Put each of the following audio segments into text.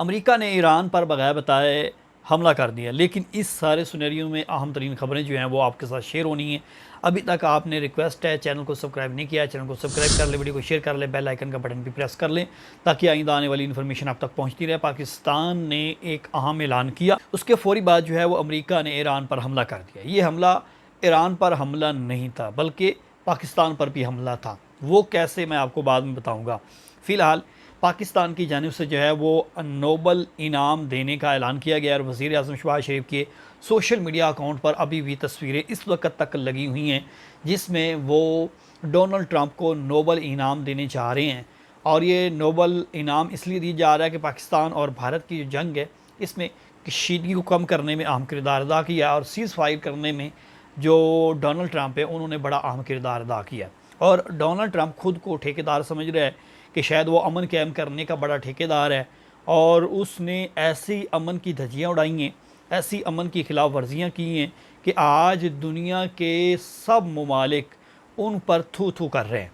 America ने Iran पर बगैर बताए हमला कर दिया, लेकिन इस सारे सिनेरियो में अहम तरीन खबरें जो हैं वो आपके साथ शेयर होनी है। अभी तक आपने रिक्वेस्ट है चैनल को सब्सक्राइब नहीं किया, चैनल को सब्सक्राइब कर ले, वीडियो को शेयर कर ले, बेल आइकन का बटन भी प्रेस कर लें ताकि आइंदा आने वाली इन्फॉर्मेशन आप तक पहुंचती रहे। पाकिस्तान ने एक अहम ऐलान किया, उसके फौरी बाद जो है वो अमेरिका ने ईरान पर हमला कर दिया। ये हमला ईरान पर हमला नहीं था बल्कि पाकिस्तान पर भी हमला था। वो कैसे, मैं आपको बाद में बताऊँगा। फ़िलहाल पाकिस्तान की जानिब से जो है वो नोबल इनाम देने का ऐलान किया गया और वज़ीर आज़म शहबाज शरीफ के सोशल मीडिया अकाउंट पर अभी भी तस्वीरें इस वक्त तक लगी हुई हैं जिसमें वो डोनाल्ड ट्रंप को नोबल इनाम देने जा रहे हैं। और ये नोबल इनाम इसलिए दिया जा रहा है कि पाकिस्तान और भारत की जो जंग है इसमें कशीदगी को कम करने में अहम किरदार अदा किया और सीज़ फायर करने में जो डोनाल्ड ट्रंप है उन्होंने बड़ा अहम किरदार अदा किया। और डोनाल्ड ट्रंप खुद को ठेकेदार समझ रहा है कि शायद वो अमन कायम करने का बड़ा ठेकेदार है और उसने ऐसी अमन की धज्जियाँ उड़ाई हैं, ऐसी अमन की खिलाफ वर्जियाँ की हैं कि आज दुनिया के सब ममालिक उन पर थू थू कर रहे हैं।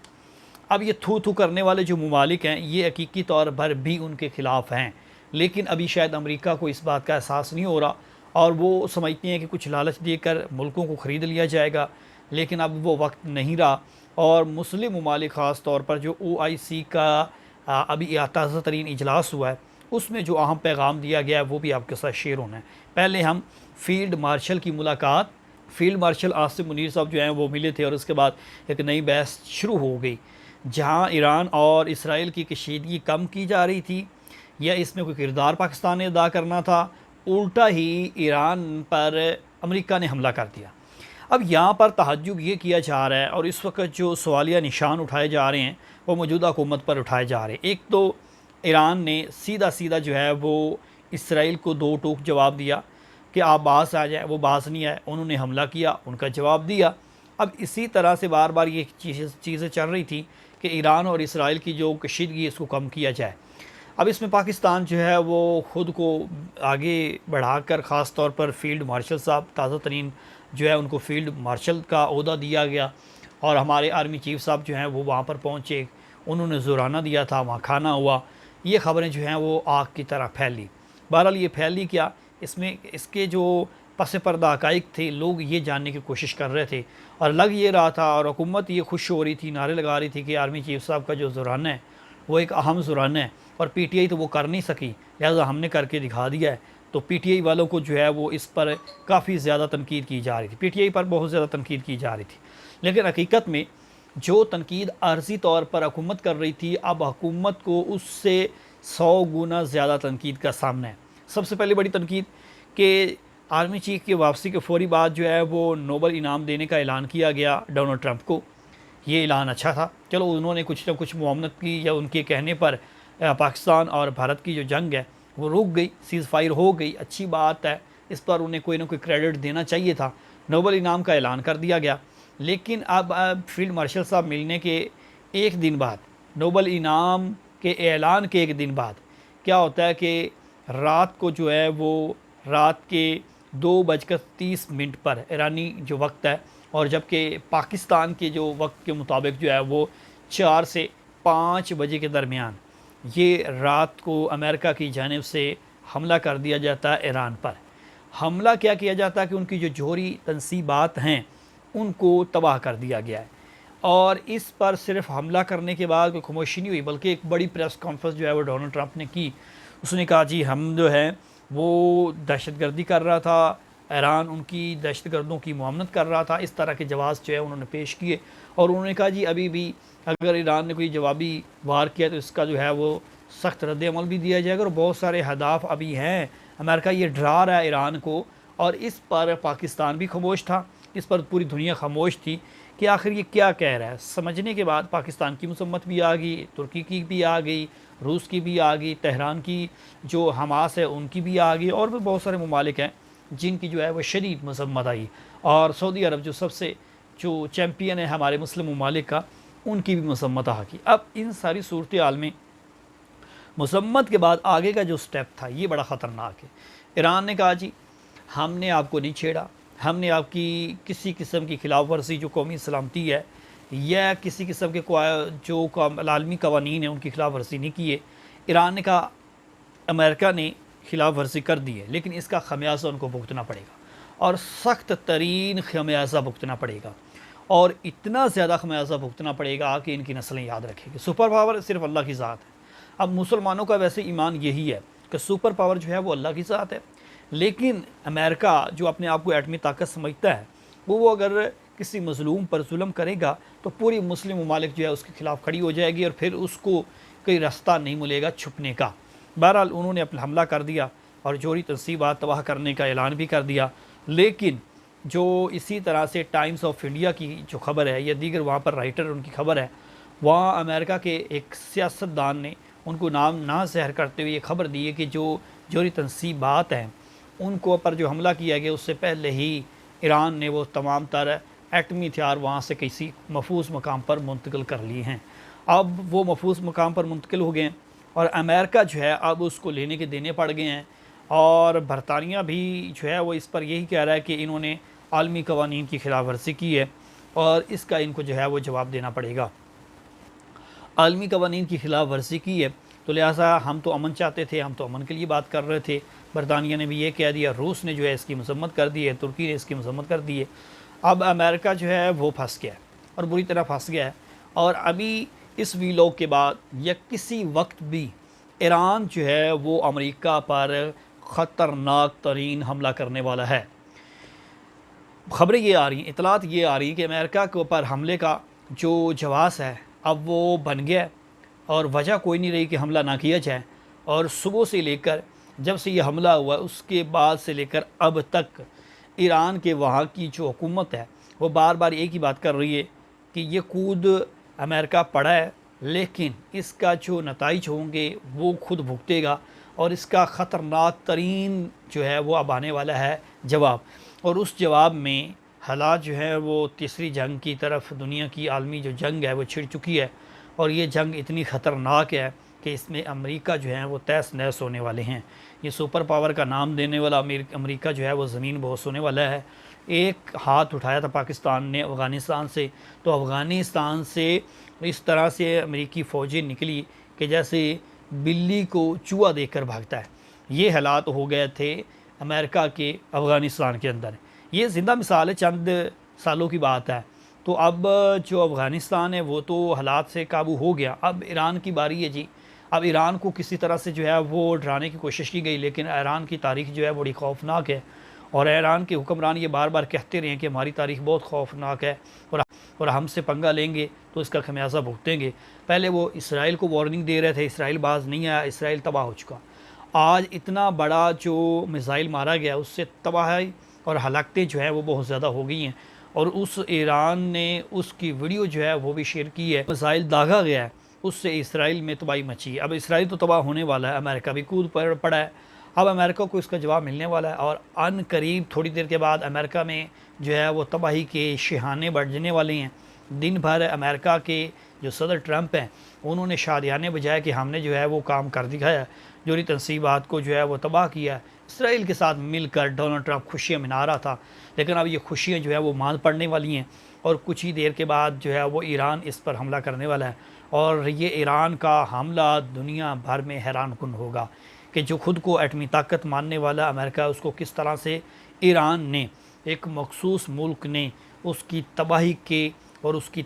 अब ये थू थू करने वाले जो ममालिक हैं ये हकीकी तौर पर भी उनके ख़िलाफ़ हैं, लेकिन अभी शायद अमेरिका को इस बात का एहसास नहीं हो रहा और वो समझते हैं कि कुछ लालच देकर मुल्कों को ख़रीद लिया जाएगा। लेकिन अब वो वक्त नहीं रहा और मुस्लिम ममालिक ख़ास तौर पर जो OIC का अभी ताज़ा तरीन इजलास हुआ है उसमें जो अहम पैगाम दिया गया है वो भी आपके साथ शेयर होना है। पहले हम फील्ड मार्शल की मुलाकात, फील्ड मार्शल आसिम मुनीर साहब जो हैं वो मिले थे और उसके बाद एक नई बहस शुरू हो गई जहां ईरान और इसराइल की कशीदगी कम की जा रही थी या इसमें कोई किरदार पाकिस्तान ने अदा करना था। उल्टा ही ईरान पर अमेरिका ने हमला कर दिया। अब यहाँ पर तहज्जुब ये किया जा रहा है और इस वक्त जो सवालिया निशान उठाए जा रहे हैं वो मौजूदा हुकूमत पर उठाए जा रहे हैं। एक तो ईरान ने सीधा सीधा जो है वो इसराइल को दो टूक जवाब दिया कि आप बास आ जाए, वो बास नहीं आए, उन्होंने हमला किया, उनका जवाब दिया। अब इसी तरह से बार बार ये चीज़ें चल रही थी कि ईरान और इसराइल की जो कशीदगी इसको कम किया जाए। अब इसमें पाकिस्तान जो है वो ख़ुद को आगे बढ़ाकर ख़ास तौर पर फील्ड मार्शल साहब ताज़ा तरीन जो है उनको फील्ड मार्शल का ओहदा दिया गया और हमारे आर्मी चीफ साहब जो हैं वो वहाँ पर पहुँचे, उन्होंने ज़ुराना दिया था, वहाँ खाना हुआ। ये ख़बरें जो हैं वो आग की तरह फैली। बहरहाल ये फैली क्या, इसमें इसके जो पस पर्दा हक़ाइक़ थे लोग ये जानने की कोशिश कर रहे थे और लग ये रहा था और हुकूमत ये खुश हो रही थी, नारे लगा रही थी कि आर्मी चीफ साहब का जो ज़ुराना है वो एक अहम ज़ुराना है और PTI तो वो कर नहीं सकी, लिहाजा हमने करके दिखा दिया है। तो PTI वालों को जो है वो इस पर काफ़ी ज़्यादा तनकीद की जा रही थी, PTI पर बहुत ज़्यादा तनकीद की जा रही थी। लेकिन हकीकत में जो तनकीद आर्जी तौर पर हुकूमत कर रही थी अब हुकूमत को उससे 100 गुना ज़्यादा तनकीद का सामना है। सबसे पहले बड़ी तनकीद कि आर्मी चीफ की वापसी के फौरी बाद जो है वो नोबल इनाम देने का ऐलान किया गया डोनाल्ड ट्रंप को। ये ऐलान अच्छा था, चलो उन्होंने कुछ ना कुछ मुआवनत की या उनके कहने पर पाकिस्तान और भारत की जो जंग है वो रुक गई, सीज़ फायर हो गई, अच्छी बात है। इस पर उन्हें कोई ना कोई क्रेडिट देना चाहिए था। नोबल इनाम का ऐलान कर दिया गया। लेकिन अब फील्ड मार्शल साहब मिलने के एक दिन बाद, नोबल इनाम के ऐलान के एक दिन बाद क्या होता है कि रात को जो है वो रात के 2:30 पर ईरानी जो वक्त है और जबकि पाकिस्तान के जो वक्त के मुताबिक जो है वो 4 से 5 बजे के दरमियान ये रात को अमेरिका की जानिब से हमला कर दिया जाता है ईरान पर। हमला क्या किया जाता है कि उनकी जो जोहरी तनसीबात हैं उनको तबाह कर दिया गया है और इस पर सिर्फ हमला करने के बाद कोई खामोशी नहीं हुई बल्कि एक बड़ी प्रेस कॉन्फ्रेंस जो है वो डोनाल्ड ट्रंप ने की। उसने कहा जी हम जो है वो दहशतगर्दी कर रहा था, ईरान उनकी दहशतगर्दों की मुआवनत कर रहा था। इस तरह के जवाब जो है उन्होंने पेश किए और उन्होंने कहा जी अभी भी अगर ईरान ने कोई जवाबी वार किया तो इसका जो है वो सख्त रद्द अमल भी दिया जाएगा और बहुत सारे हदाफ अभी हैं। अमेरिका ये डरा रहा है ईरान को और इस पर पाकिस्तान भी खामोश था, इस पर पूरी दुनिया खामोश थी कि आखिर ये क्या कह रहा है। समझने के बाद पाकिस्तान की मसम्मत भी आ गई, तुर्की की भी आ गई, रूस की भी आ गई, तेहरान की जो हमास है उनकी भी आ गई और भी बहुत सारे ममालिक हैं जिनकी जो है वो शदीद मसम्मत आई और सऊदी अरब जो सबसे जो चैम्पियन है हमारे मुस्लिम ममालिक का उनकी भी मसम्मत आ गई। अब इन सारी सूरत हाल में मसम्मत के बाद आगे का जो स्टेप था ये बड़ा ख़तरनाक है। ईरान ने कहा जी हमने आपको नहीं छेड़ा, हमने आपकी किसी किस्म की खिलाफ वर्जी जो कौमी सलामती है या किसी किस्म के जो आलमी कवानीन है उनकी खिलाफ वर्जी नहीं की है। ईरान ने कहा अमेरिका ने खिलाफ वर्जी कर दी है, लेकिन इसका खमियाजा उनको भुगतना पड़ेगा और सख्त तरीन खमियाजा भुगतना पड़ेगा, और इतना ज़्यादा खमियाजा भुगतना पड़ेगा कि इनकी नस्लें याद रखेंगी। सुपर पावर सिर्फ अल्लाह की ज़ात है। अब मुसलमानों का वैसे ईमान यही है कि सुपर पावर जो है वो अल्लाह की ज़ात है, लेकिन अमेरिका जो अपने आप को एटमी ताकत समझता है, वो अगर किसी मज़लूम पर जुल्म करेगा तो पूरी मुस्लिम ममालिक जो है उसके ख़िलाफ़ खड़ी हो जाएगी और फिर उसको कोई रास्ता नहीं मिलेगा छुपने का। बहरहाल उन्होंने अपना हमला कर दिया और जोरी तनसीबात तबाह करने का ऐलान भी कर दिया। लेकिन जो इसी तरह से टाइम्स ऑफ इंडिया की जो खबर है या दीगर वहाँ पर राइटर उनकी खबर है, वहाँ अमेरिका के एक सियासतदान ने उनको नाम ना ज़हर करते हुए ये खबर दी है कि जो जोरी तनसीबात हैं उनको पर जो हमला किया गया उससे पहले ही ईरान ने वो तमाम तर एटमी हथियार वहाँ से किसी महफूज मकाम पर मुंतकिल कर लिए हैं। अब वो महफूज मकाम पर मुंतकिल हो गए हैं और अमेरिका जो है अब उसको लेने के देने पड़ गए हैं, और बरतानिया भी जो है वो इस पर यही कह रहा है कि इन्होंने आलमी कवानीन की खिलाफ वर्जी की है और इसका इनको जो है वो जवाब देना पड़ेगा। आलमी कवानीन की खिलाफ वर्जी की है तो लिहाजा हम तो अमन चाहते थे, हम तो अमन के लिए बात कर रहे थे। बरतानिया ने भी ये कह दिया, रूस ने जो है इसकी मजम्मत कर दी है, तुर्की ने इसकी मजम्मत कर दी है। अब अमेरिका जो है वो फंस गया है और बुरी तरह फंस गया है, और अभी इस वीलॉग के बाद या किसी वक्त भी ईरान जो है वो अमेरिका पर ख़तरनाक तरीन हमला करने वाला है। ख़बरें ये आ रही हैं, इतलात ये आ रही हैं कि अमेरिका के ऊपर हमले का जो जवाब है अब वो बन गया और वजह कोई नहीं रही कि हमला ना किया जाए। और सुबह से लेकर जब से ये हमला हुआ उसके बाद से लेकर अब तक ईरान के वहाँ की जो हुकूमत है वो बार बार एक ही बात कर रही है कि ये कूद अमेरिका पड़ा है, लेकिन इसका जो नताइज होंगे वो खुद भुगतेगा और इसका ख़तरनाक तरीन जो है वो अब आने वाला है जवाब। और उस जवाब में हालात जो है वो तीसरी जंग की तरफ, दुनिया की आलमी जो जंग है वो छिड़ चुकी है और ये जंग इतनी ख़तरनाक है कि इसमें अमेरिका जो है वो तहस नहस होने वाले हैं। ये सुपर पावर का नाम देने वाला अमेरिका जो है वो ज़मीन बोस होने वाला है। एक हाथ उठाया था पाकिस्तान ने अफ़गानिस्तान से, तो अफ़गानिस्तान से इस तरह से अमेरिकी फ़ौजें निकली कि जैसे बिल्ली को चूहा देखकर भागता है। ये हालात हो गए थे अमेरिका के अफ़गानिस्तान के अंदर। ये ज़िंदा मिसाल है, चंद सालों की बात है। तो अब जो अफ़गानिस्तान है वो तो हालात से काबू हो गया, अब ईरान की बारी है जी। अब ईरान को किसी तरह से जो है वो डराने की कोशिश की गई, लेकिन ईरान की तारीख जो है बड़ी खौफनाक है और ईरान के हुक्मरान ये बार बार कहते रहे हैं कि हमारी तारीख बहुत खौफनाक है और हमसे पंगा लेंगे तो इसका खमियाजा भुगतेंगे। पहले वो इसराइल को वार्निंग दे रहे थे, इसराइल बाज नहीं आया, इसराइल तबाह हो चुका। आज इतना बड़ा जो मिसाइल मारा गया उससे तबाही और हलाकतें जो है वो बहुत ज़्यादा हो गई हैं, और उस ईरान ने उसकी वीडियो जो है वो भी शेयर की है। मिसाइल दागा गया है, उससे इसराइल में तबाही मची है। अब इसराइल तो तबाह होने वाला है, अमेरिका भी कूद पड़ा है। अब अमेरिका को इसका जवाब मिलने वाला है और अन करीब थोड़ी देर के बाद अमेरिका में जो है वो तबाही के शहाने बढ़ने वाले हैं। दिन भर अमेरिका के जो सदर ट्रंप हैं उन्होंने शादियाने बजाय कि हमने जो है वो काम कर दिखाया, जोरी तनसीबात को जो है वो तबाह किया। इसराइल के साथ मिलकर डोनाल्ड ट्रंप खुशियाँ मना रहा था, लेकिन अब ये खुशियाँ जो है वो मांद पड़ने वाली हैं और कुछ ही देर के बाद जो है वो ईरान इस पर हमला करने वाला है। और ये ईरान का हमला दुनिया भर में हैरान कुन होगा कि जो खुद को एटमी ताकत मानने वाला अमेरिका, उसको किस तरह से ईरान ने, एक मखसूस मुल्क ने उसकी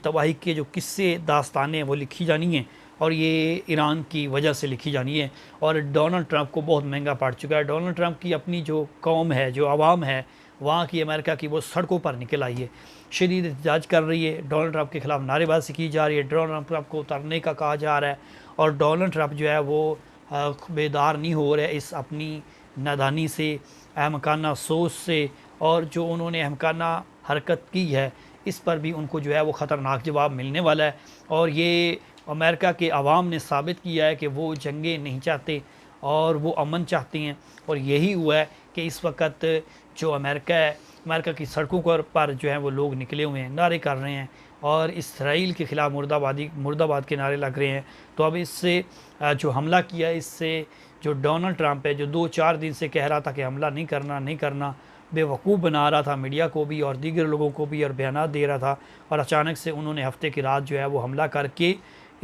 तबाही के जो किस्से दास्तानें वो लिखी जानी हैं और ये ईरान की वजह से लिखी जानी है। और डोनाल्ड ट्रंप को बहुत महंगा पड़ चुका है। डोनाल्ड ट्रंप की अपनी जो कौम है, जो आवाम है वहाँ की, अमेरिका की, वो सड़कों पर निकल आई है, शदीद एहतजाज कर रही है। डोनाल्ड ट्रंप के ख़िलाफ़ नारेबाजी की जा रही है, डोनाल्ड ट्रंप को उतारने का कहा जा रहा है और डोनाल्ड ट्रंप जो है वो बेदार नहीं हो रहे इस अपनी नादानी से, अहमकाना सोच से, और जो उन्होंने अहमकाना हरकत की है इस पर भी उनको जो है वो ख़तरनाक जवाब मिलने वाला है। और ये अमेरिका के अवाम ने साबित किया है कि वो जंगें नहीं चाहते और वो अमन चाहती हैं, और यही हुआ है कि इस वक्त जो अमेरिका है, अमेरिका की सड़कों पर जो है वो लोग निकले हुए हैं, नारे कर रहे हैं और इसराइल के ख़िलाफ़ मुर्दाबाद के नारे लग रहे हैं। तो अब इससे जो हमला किया, इससे जो डोनाल्ड ट्रंप है, जो 2-4 दिन से कह रहा था कि हमला नहीं करना, बेवकूफ़ बना रहा था मीडिया को भी और दीगर लोगों को भी और बयानात दे रहा था, और अचानक से उन्होंने हफ्ते की रात जो है वो हमला करके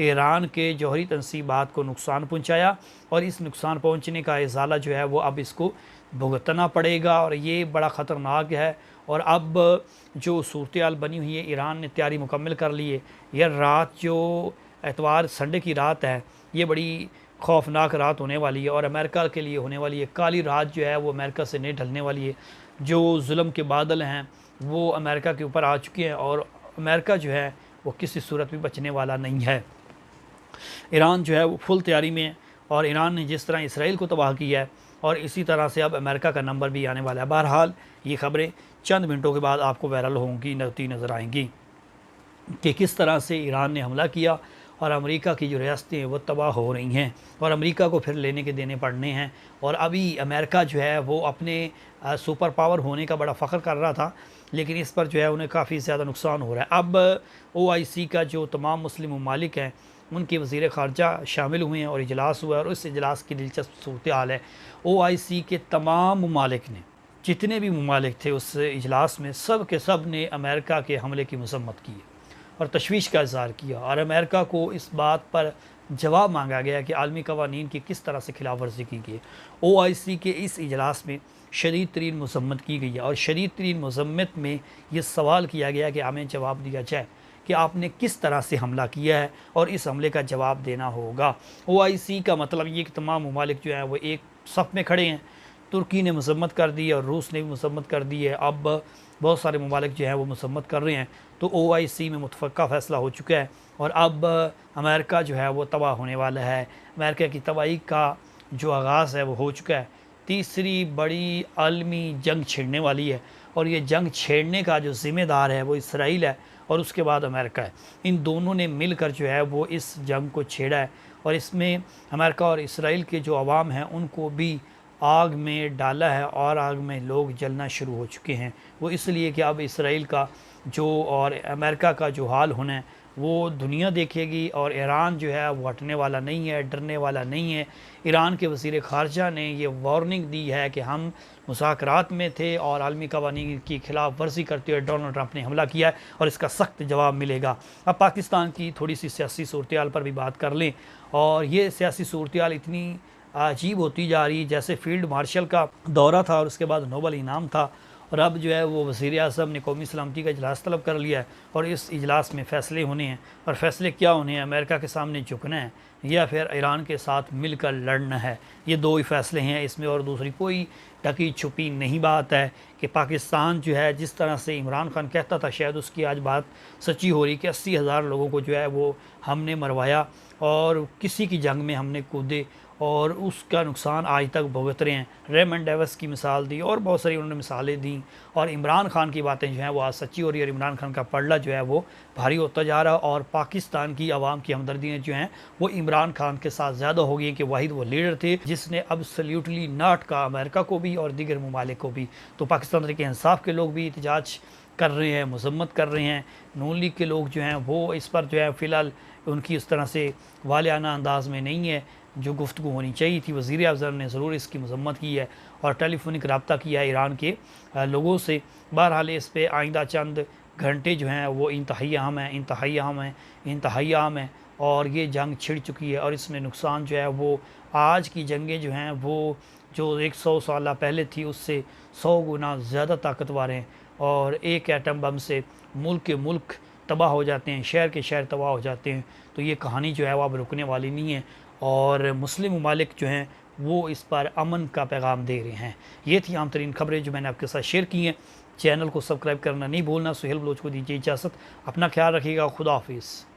ईरान के जौहरी तनसीबात को नुकसान पहुँचाया और इस नुकसान पहुँचने का इजाला जो है वो अब इसको भुगतना पड़ेगा और ये बड़ा ख़तरनाक है। और अब जो सूरत हाल बनी हुई है, ईरान ने तैयारी मुकम्मल कर ली है। यह रात जो एतवार संडे की रात है, ये बड़ी खौफनाक रात होने वाली है और अमेरिका के लिए होने वाली है। काली रात जो है वो अमेरिका से नहीं ढलने वाली है। जो जुल्म के बादल हैं वो अमेरिका के ऊपर आ चुके हैं और अमेरिका जो है वो किसी सूरत में बचने वाला नहीं है। ईरान जो है वो फुल तैयारी में है और ईरान ने जिस तरह इसराइल को तबाह किया है और इसी तरह से अब अमेरिका का नंबर भी आने वाला है। बहरहाल ये ख़बरें चंद मिनटों के बाद आपको वायरल होंगी नज़र आएंगी कि किस तरह से ईरान ने हमला किया और अमेरिका की जो रियासतें हैं वो तबाह हो रही हैं और अमेरिका को फिर लेने के देने पड़ने हैं। और अभी अमेरिका जो है वो अपने सुपर पावर होने का बड़ा फ़ख्र कर रहा था, लेकिन इस पर जो है उन्हें काफ़ी ज़्यादा नुकसान हो रहा है। अब OIC का जो तमाम मुस्लिम ममालिक हैं उनके वज़ीर ख़ारजा शामिल हुए हैं और इजलास हुआ है और इस इजलास की दिलचस्प सूरत हाल है। OIC के तमाम ममालिक ने, जितने भी ममालिक थे उस इजलास में, सब के सब ने अमेरिका के हमले की मज़म्मत की और तशवीश का इज़हार किया और अमेरिका को इस बात पर जवाब मांगा गया कि आलमी कवानीन की किस तरह से खिलाफ वर्जी की गई। OIC के इस इजलास में शदीद तरीन मज़म्मत की गई है और शदीद तरीन मज़म्मत में ये सवाल किया गया कि हमें जवाब दिया जाए कि आपने किस तरह से हमला किया है और इस हमले का जवाब देना होगा। OIC का मतलब ये कि तमाम ममालिक जो हैं वो एक सफ़ में खड़े हैं। तुर्की ने मज़म्मत कर दी है और रूस ने भी मज़म्मत कर दी है। अब बहुत सारे ममालिक जो हैं वो मज़म्मत कर रहे हैं। तो OIC में मुतफ़क्का फ़ैसला हो चुका है और अब अमेरिका जो है वो तबाह होने वाला है। अमेरिका की तबाही का जो आगाज़ है वो हो चुका है। तीसरी बड़ी आलमी जंग छिड़ने वाली है और ये जंग छेड़ने का जो ज़िम्मेदार है वो इसराइल है और उसके बाद अमेरिका है। इन दोनों ने मिलकर जो है वो इस जंग को छेड़ा है और इसमें अमेरिका और इसराइल के जो अवाम हैं उनको भी आग में डाला है और आग में लोग जलना शुरू हो चुके हैं। वो इसलिए कि अब इसराइल का जो और अमेरिका का जो हाल होना है वो दुनिया देखेगी और ईरान जो है वो हटने वाला नहीं है, डरने वाला नहीं है। ईरान के वज़ीर ख़ारजा ने ये वार्निंग दी है कि हम मुज़ाकरात में थे और आलमी कवानीन की खिलाफ वर्जी करते हुए डोनाल्ड ट्रंप ने हमला किया है और इसका सख्त जवाब मिलेगा। अब पाकिस्तान की थोड़ी सी सियासी सूरत हाल पर भी बात कर लें और ये सियासी सूरत हाल इतनी अजीब होती जा रही है जैसे फील्ड मार्शल का दौरा था और उसके बाद नोबल इनाम था और अब जो है वो वज़ीर आज़म ने कौमी सलामती का इजलास तलब कर लिया है और इस इजलास में फ़ैसले होने हैं। और फ़ैसले क्या होने हैं? अमेरिका के सामने झुकना है या फिर ईरान के साथ मिलकर लड़ना है। ये दो ही फ़ैसले हैं इसमें और दूसरी कोई ढकी छुपी नहीं बात है कि पाकिस्तान जो है जिस तरह से इमरान खान कहता था शायद उसकी आज बात सच्ची हो रही कि 80,000 लोगों को जो है वो हमने मरवाया और किसी की जंग में हमने कूदे और उसका नुकसान आज तक भुगत रहे हैं। रेमंड डेविस की मिसाल दी और बहुत सारी उन्होंने मिसालें दी और इमरान खान की बातें जो हैं वो आज सच्ची हो रही है और इमरान खान का पलड़ा जो है वो भारी होता जा रहा है और पाकिस्तान की आवाम की हमदर्दियाँ जो हैं वो इमरान खान के साथ ज़्यादा हो गई कि वाहिद वो लीडर थे जिसने अब्सोल्युटली नाट का अमेरिका को भी और दीगर ममालिक को भी। तो पाकिस्तान तरीके इंसाफ के लोग भी एहतजाज कर रहे हैं, मजम्मत कर रहे हैं। नून लीग के लोग जो हैं वो इस पर जो है फ़िलहाल उनकी उस तरह से वालियाना अंदाज में नहीं है जो गुफ्तगू होनी चाहिए थी। वज़ीर आज़म ने ज़रूर इसकी मजम्मत की है और टेलीफोनिक रब्ता किया है ईरान के लोगों से। बहरहाल इस पर आइंदा चंद घंटे जो हैं वो इंतहाई अहम हैं, इंतहाई अहम है और ये जंग छिड़ चुकी है और इसमें नुकसान जो है वो आज की जंगें जो हैं वो जो 100 साल पहले थी उससे 100 गुना ज़्यादा ताकतवर हैं और एक एटम बम से मुल्क के मुल्क तबाह हो जाते हैं, शहर के शहर तबाह हो जाते हैं। तो ये कहानी जो है वो अब रुकने वाली नहीं है और मुस्लिम ममालिक जो हैं वो इस पर अमन का पैगाम दे रहे हैं। ये थी आम तरीन खबरें जो मैंने आपके साथ शेयर की हैं। चैनल को सब्सक्राइब करना नहीं भूलना। सुहेल बलोच को दीजिए इजाज़त। अपना ख्याल रखिएगा। खुदा हाफिज़।